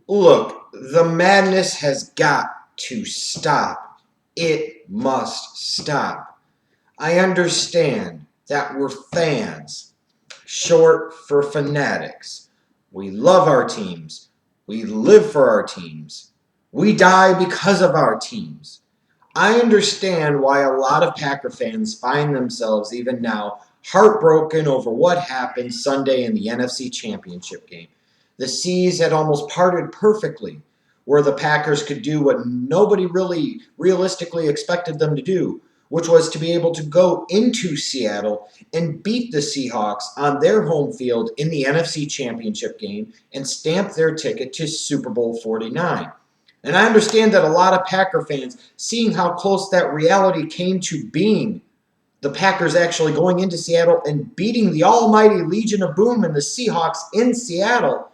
Look, the madness has got to stop. It must stop. I understand that we're fans, short for fanatics. We love our teams. We live for our teams. We die because of our teams. I understand why a lot of Packer fans find themselves, even now, heartbroken over what happened Sunday in the NFC Championship game. The seas had almost parted perfectly, where the Packers could do what nobody really realistically expected them to do, which was to be able to go into Seattle and beat the Seahawks on their home field in the NFC Championship game and stamp their ticket to Super Bowl 49. And I understand that a lot of Packer fans, seeing how close that reality came to being, the Packers actually going into Seattle and beating the almighty Legion of Boom and the Seahawks in Seattle,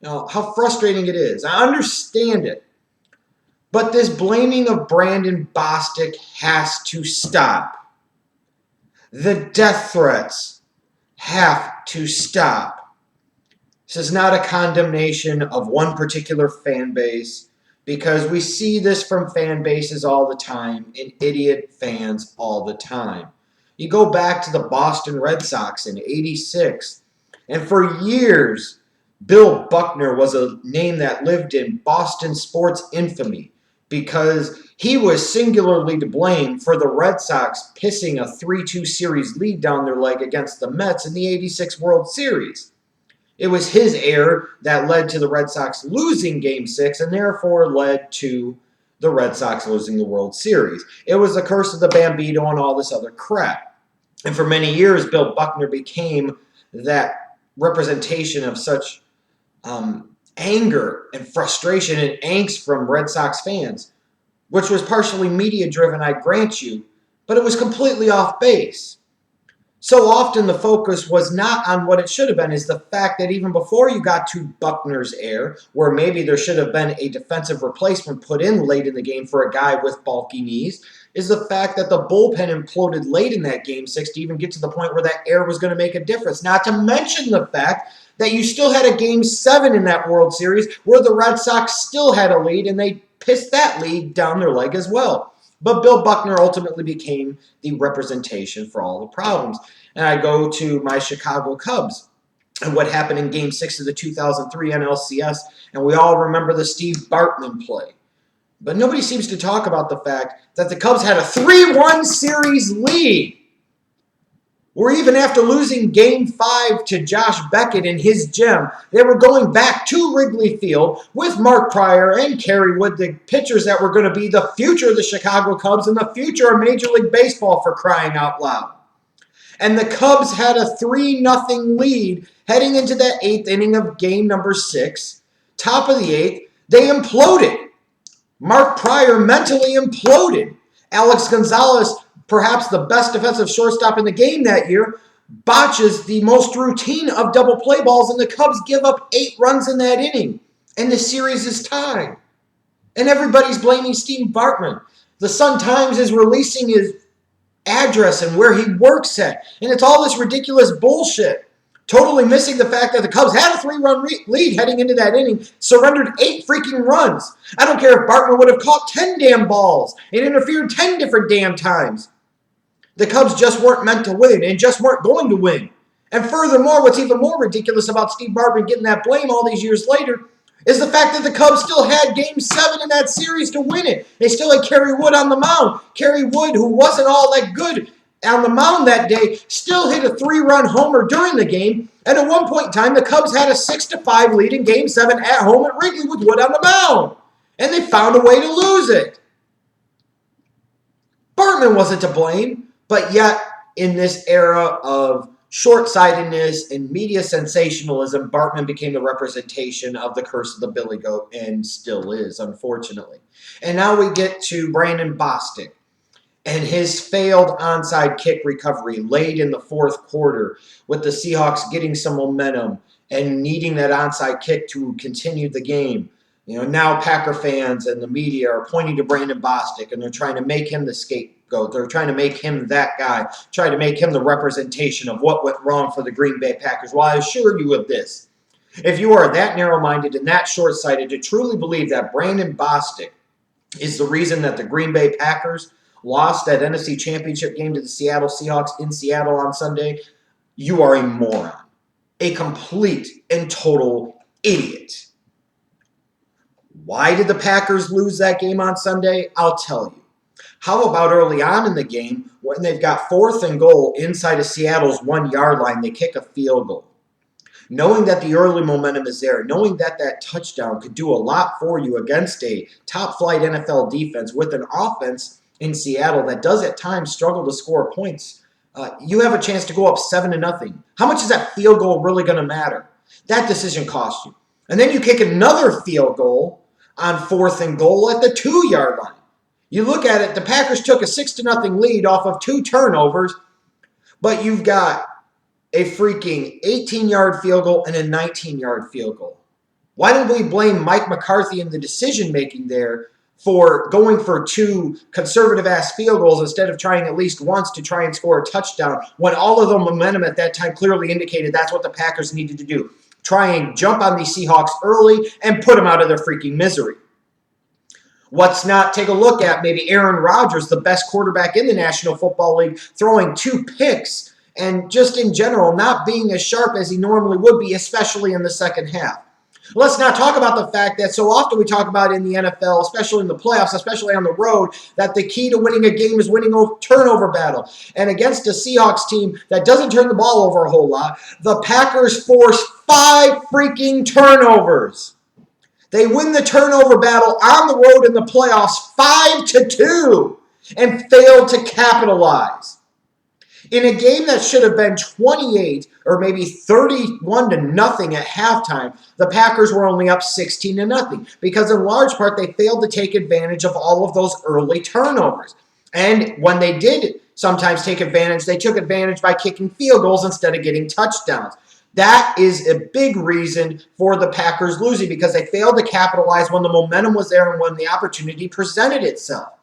how frustrating it is. I understand it. But this blaming of Brandon Bostick has to stop. The death threats have to stop. This is not a condemnation of one particular fan base, because we see this from fan bases all the time and idiot fans all the time. You go back to the Boston Red Sox in '86, and for years, Bill Buckner was a name that lived in Boston sports infamy because he was singularly to blame for the Red Sox pissing a 3-2 series lead down their leg against the Mets in the '86 World Series. It was his error that led to the Red Sox losing Game 6 and therefore led to the Red Sox losing the World Series. It was the curse of the Bambino and all this other crap. And for many years, Bill Buckner became that representation of such anger and frustration and angst from Red Sox fans, which was partially media-driven, I grant you, but it was completely off base. So often the focus was not on what it should have been, is the fact that even before you got to Buckner's error, where maybe there should have been a defensive replacement put in late in the game for a guy with bulky knees, is the fact that the bullpen imploded late in that Game 6 to even get to the point where that error was going to make a difference. Not to mention the fact that you still had a Game 7 in that World Series where the Red Sox still had a lead and they pissed that lead down their leg as well. But Bill Buckner ultimately became the representation for all the problems. And I go to my Chicago Cubs and what happened in Game 6 of the 2003 NLCS, and we all remember the Steve Bartman play. But nobody seems to talk about the fact that the Cubs had a 3-1 series lead, or even after losing Game 5 to Josh Beckett in his gym, they were going back to Wrigley Field with Mark Pryor and Kerry Wood, the pitchers that were going to be the future of the Chicago Cubs and the future of Major League Baseball, for crying out loud. And the Cubs had a 3-0 lead heading into that 8th inning of game number 6. Top of the 8th, they imploded. Mark Pryor mentally imploded. Alex Gonzalez, perhaps the best defensive shortstop in the game that year, botches the most routine of double play balls, and the Cubs give up 8 runs in that inning. And the series is tied. And everybody's blaming Steve Bartman. The Sun-Times is releasing his address and where he works at. And it's all this ridiculous bullshit. Totally missing the fact that the Cubs had a 3-run lead heading into that inning, surrendered 8 freaking runs. I don't care if Bartman would have caught 10 damn balls and interfered 10 different damn times. The Cubs just weren't meant to win and just weren't going to win. And furthermore, what's even more ridiculous about Steve Bartman getting that blame all these years later is the fact that the Cubs still had Game 7 in that series to win it. They still had Kerry Wood on the mound. Kerry Wood, who wasn't all that good on the mound that day, still hit a 3-run homer during the game. And at one point in time, the Cubs had a 6-5 lead in Game 7 at home at Wrigley with Wood on the mound. And they found a way to lose it. Bartman wasn't to blame, but yet in this era of short-sightedness and media sensationalism, Bartman became the representation of the curse of the Billy Goat, and still is, unfortunately. And now we get to Brandon Bostick and his failed onside kick recovery late in the 4th quarter, with the Seahawks getting some momentum and needing that onside kick to continue the game. Now Packer fans and the media are pointing to Brandon Bostick, and they're trying to make him the scapegoat. They're trying to make him that guy, trying to make him the representation of what went wrong for the Green Bay Packers. Well, I assure you of this. If you are that narrow-minded and that short-sighted to truly believe that Brandon Bostick is the reason that the Green Bay Packers lost that NFC Championship game to the Seattle Seahawks in Seattle on Sunday, you are a moron. A complete and total idiot. Why did the Packers lose that game on Sunday? I'll tell you. How about early on in the game, when they've got 4th and goal inside of Seattle's 1-yard line, they kick a field goal. Knowing that the early momentum is there, knowing that that touchdown could do a lot for you against a top-flight NFL defense with an offense in Seattle that does at times struggle to score points, you have a chance to go up 7-0. How much is that field goal really going to matter? That decision cost you. And then you kick another field goal on 4th and goal at the 2-yard line. You look at it, the Packers took a 6-0 lead off of 2 turnovers, but you've got a freaking 18-yard field goal and a 19-yard field goal. Why don't we blame Mike McCarthy and the decision-making there for going for 2 conservative-ass field goals instead of trying at least once to try and score a touchdown when all of the momentum at that time clearly indicated that's what the Packers needed to do. Try and jump on these Seahawks early and put them out of their freaking misery. Let's not take a look at maybe Aaron Rodgers, the best quarterback in the National Football League, throwing 2 picks and just in general not being as sharp as he normally would be, especially in the second half. Let's not talk about the fact that so often we talk about in the NFL, especially in the playoffs, especially on the road, that the key to winning a game is winning a turnover battle. And against a Seahawks team that doesn't turn the ball over a whole lot, the Packers force 5 freaking turnovers. They win the turnover battle on the road in the playoffs 5-2 and fail to capitalize. In a game that should have been 28 or maybe 31-0 at halftime, the Packers were only up 16-0 because in large part they failed to take advantage of all of those early turnovers. And when they did sometimes take advantage, they took advantage by kicking field goals instead of getting touchdowns. That is a big reason for the Packers losing because they failed to capitalize when the momentum was there and when the opportunity presented itself.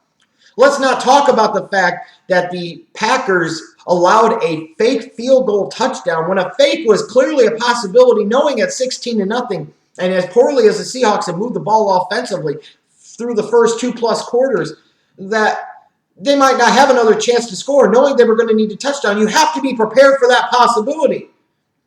Let's not talk about the fact that the Packers allowed a fake field goal touchdown when a fake was clearly a possibility, knowing at 16-0, and as poorly as the Seahawks had moved the ball offensively through the first 2+ quarters, that they might not have another chance to score, knowing they were going to need a touchdown. You have to be prepared for that possibility.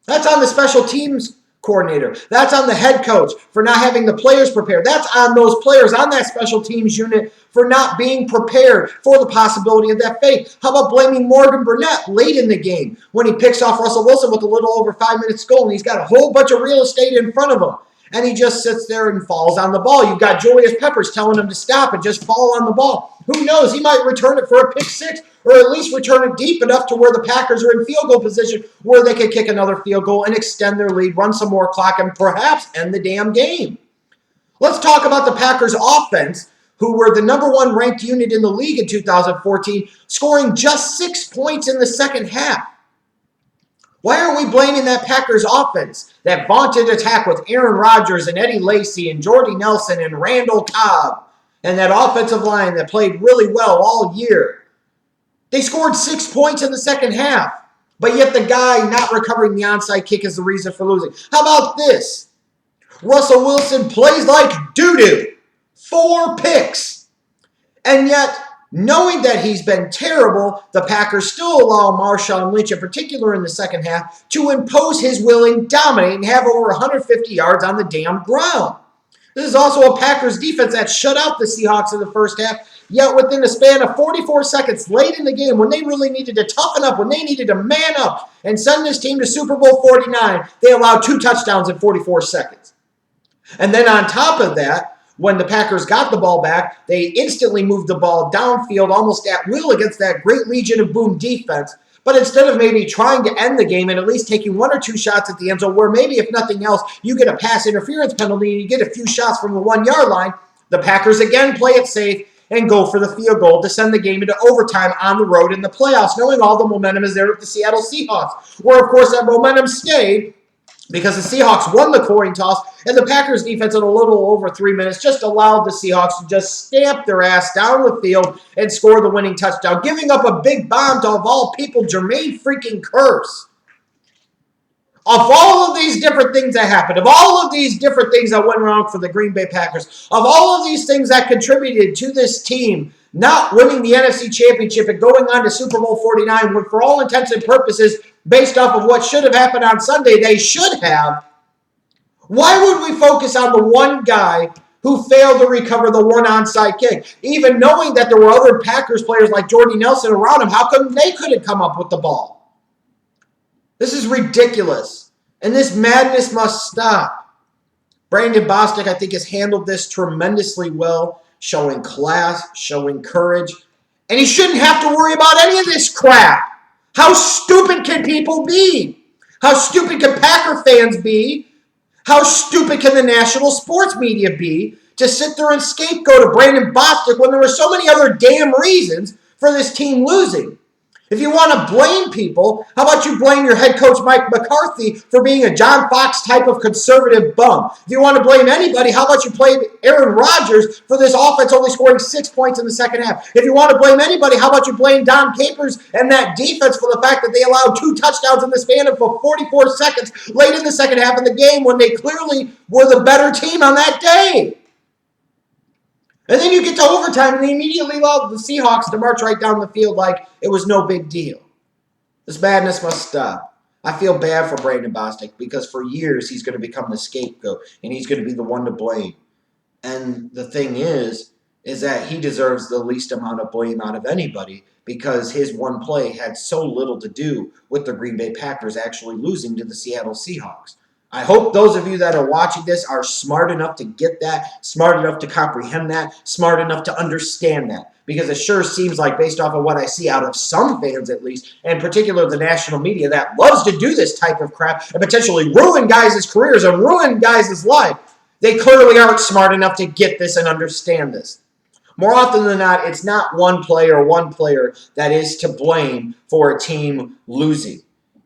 That's on the special teams coordinator. That's on the head coach for not having the players prepared. That's on those players on that special teams unit for not being prepared for the possibility of that fake. How about blaming Morgan Burnett late in the game when he picks off Russell Wilson with a little over 5 minutes to go and he's got a whole bunch of real estate in front of him and he just sits there and falls on the ball. You've got Julius Peppers telling him to stop and just fall on the ball. Who knows? He might return it for a pick 6 or at least return it deep enough to where the Packers are in field goal position where they could kick another field goal and extend their lead, run some more clock, and perhaps end the damn game. Let's talk about the Packers offense, who were the number 1 ranked unit in the league in 2014, scoring just 6 points in the second half. Why are we blaming that Packers offense, that vaunted attack with Aaron Rodgers and Eddie Lacy and Jordy Nelson and Randall Cobb, and that offensive line that played really well all year? They scored 6 points in the second half, but yet the guy not recovering the onside kick is the reason for losing. How about this? Russell Wilson plays like doo-doo. 4 picks. And yet, knowing that he's been terrible, the Packers still allow Marshawn Lynch, in particular in the second half, to impose his will and dominate and have over 150 yards on the damn ground. This is also a Packers defense that shut out the Seahawks in the first half, yet within a span of 44 seconds late in the game, when they really needed to toughen up, when they needed to man up and send this team to Super Bowl 49, they allowed 2 touchdowns in 44 seconds. And then on top of that, when the Packers got the ball back, they instantly moved the ball downfield almost at will against that great Legion of Boom defense. But instead of maybe trying to end the game and at least taking 1 or 2 shots at the end zone, where maybe if nothing else, you get a pass interference penalty and you get a few shots from the 1-yard line, the Packers again play it safe and go for the field goal to send the game into overtime on the road in the playoffs, knowing all the momentum is there with the Seattle Seahawks, where, of course, that momentum stayed because the Seahawks won the coin toss, and the Packers defense in a little over 3 minutes just allowed the Seahawks to just stamp their ass down the field and score the winning touchdown, giving up a big bomb to, of all people, Jermaine freaking Kearse. Of all of these different things that happened, of all of these different things that went wrong for the Green Bay Packers, of all of these things that contributed to this team not winning the NFC Championship and going on to Super Bowl 49, when for all intents and purposes, based off of what should have happened on Sunday, they should have, why would we focus on the one guy who failed to recover the one onside kick? Even knowing that there were other Packers players like Jordy Nelson around him, how come they couldn't come up with the ball? This is ridiculous, and this madness must stop. Brandon Bostick, I think, has handled this tremendously well, showing class, showing courage, and he shouldn't have to worry about any of this crap. How stupid can people be? How stupid can Packer fans be? How stupid can the national sports media be to sit there and scapegoat Brandon Bostick when there were so many other damn reasons for this team losing? If you want to blame people, how about you blame your head coach Mike McCarthy for being a John Fox type of conservative bum? If you want to blame anybody, how about you blame Aaron Rodgers for this offense only scoring 6 points in the second half? If you want to blame anybody, how about you blame Dom Capers and that defense for the fact that they allowed 2 touchdowns in the span of 44 seconds late in the second half of the game when they clearly were the better team on that day? And then you get to overtime, and they immediately allowed the Seahawks to march right down the field like it was no big deal. This madness must stop. I feel bad for Brandon Bostick because for years he's going to become the scapegoat, and he's going to be the one to blame. And the thing is that he deserves the least amount of blame out of anybody because his one play had so little to do with the Green Bay Packers actually losing to the Seattle Seahawks. I hope those of you that are watching this are smart enough to get that, smart enough to comprehend that, smart enough to understand that. Because it sure seems like, based off of what I see out of some fans at least, and in particular the national media that loves to do this type of crap and potentially ruin guys' careers and ruin guys' life, they clearly aren't smart enough to get this and understand this. More often than not, it's not one player that is to blame for a team losing.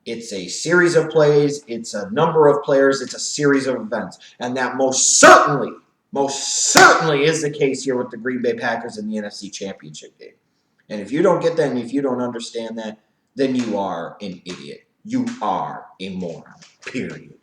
It's a series of plays, it's a number of players, it's a series of events. And that most certainly is the case here with the Green Bay Packers in the NFC Championship game. And if you don't get that and if you don't understand that, then you are an idiot. You are a moron, period.